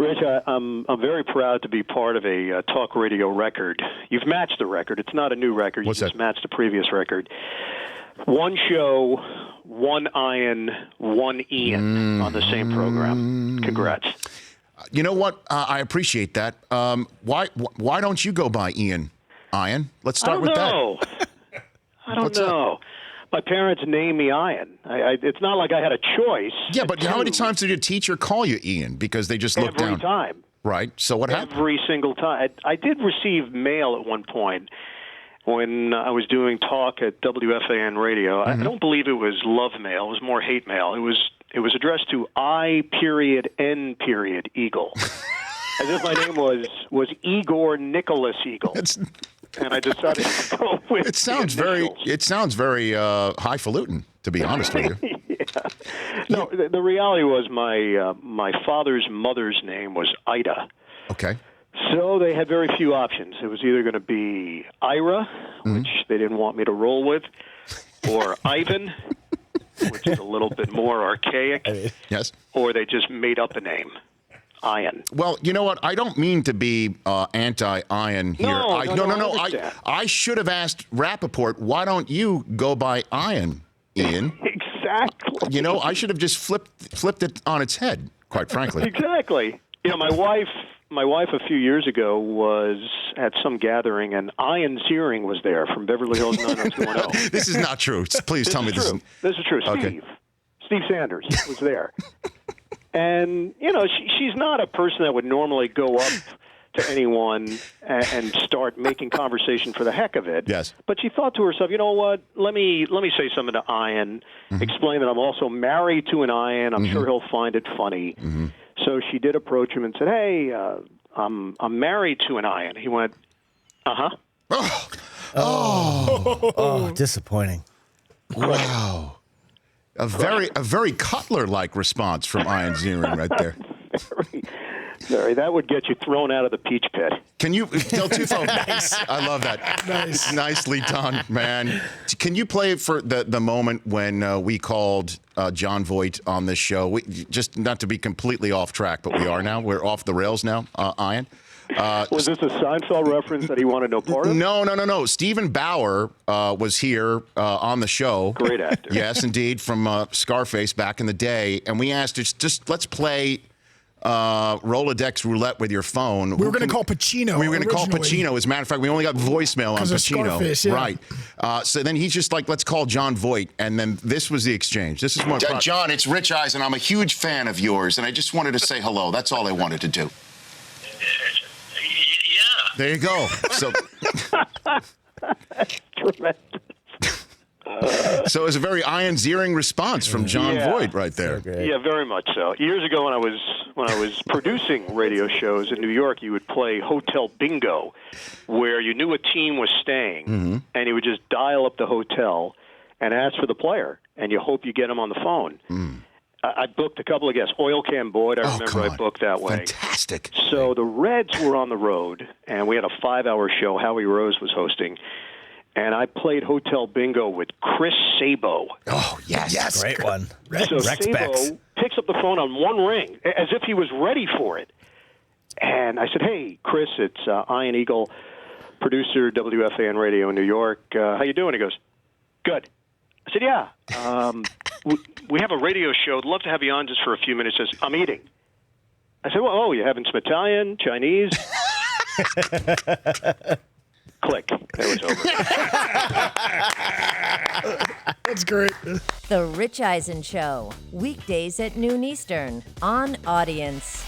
Rich, I'm very proud to be part of a talk radio record. You've matched the record. It's not a new record. What's you just that? matched the previous record. One show, one Ian, one Ian on the same program. Congrats. You know what? I appreciate that. Why don't you go by Ian? Let's start with that. I don't What's know. My parents named me Ian. It's not like I had a choice. Yeah, but how many times did your teacher call you Ian? Because they just looked down. Every time. Right. So what happened? Every single time. I did receive mail at one point when I was doing talk at WFAN radio. I don't believe it was love mail. It was more hate mail. It was addressed to I.N. Eagle. As if my name was Igor Nicholas Eagle. And I decided to go with It sounds very highfalutin, to be honest with you. Yeah. No, the reality was my father's mother's name was Ida. Okay. So they had very few options. It was either going to be Ira, which they didn't want me to roll with, or Ivan, which is a little bit more archaic. Yes. Or they just made up a name. Ian. Well, you know what? I don't mean to be anti-Ian here. No. I should have asked Rappaport, why don't you go by Ian? Exactly. You know, I should have just flipped it on its head, quite frankly. Exactly. You know, my wife a few years ago was at some gathering, and Ian Ziering was there from Beverly Hills 90210. This is not true. Please tell me this is This is true. Okay. Steve Sanders was there. And, you know, she's not a person that would normally go up to anyone and start making conversation for the heck of it. Yes. But she thought to herself, you know what, let me say something to Ian, explain that I'm also married to an Ian. I'm sure he'll find it funny. So she did approach him and said, hey, I'm married to an Ian. He went, uh-huh. Oh, disappointing. Wow. A very Cutler-like response from Ian Ziering right there. Very. That would get you thrown out of the peach pit. Can you tell nice. I love that. Nice. Nicely done, man. Can you play for the moment when we called John Voight on this show? Just not to be completely off track, but we are now. We're off the rails now, Ian. Was this a Seinfeld reference that he wanted no part of? No. Stephen Bauer was here on the show. Great actor. Yes, indeed, from Scarface back in the day. And we asked, just let's play Rolodex roulette with your phone. We were going to call Pacino. We were going to call Pacino. As a matter of fact, we only got voicemail on Pacino. Scarface, yeah. Right. So then he's just like, let's call John Voight. And then this was the exchange. This is more. John, it's Rich Eisen. I'm a huge fan of yours. And I just wanted to say hello. That's all I wanted to do. There you go. So, Tremendous. So it was a very Ian Ziering response from John Voight right there. Yeah, very much so. Years ago, when I was producing radio shows in New York, you would play Hotel Bingo, where you knew a team was staying, and you would just dial up the hotel and ask for the player, and you hope you get them on the phone. I booked a couple of guests. Oil Can Boyd, I remember I booked that way. Fantastic. So the Reds were on the road, and we had a 5-hour show. Howie Rose was hosting. And I played Hotel Bingo with Chris Sabo. Oh, yes. Great one. So Sabo picks up the phone on one ring, as if he was ready for it. And I said, hey, Chris, it's Ian Eagle, producer, WFAN Radio in New York. How you doing? He goes, good. I said, yeah. We have a radio show. I'd love to have you on just for a few minutes. He says, I'm eating. I said, well, you having some Italian, Chinese? Click. It was over. That's great. The Rich Eisen Show, weekdays at noon Eastern on Audience.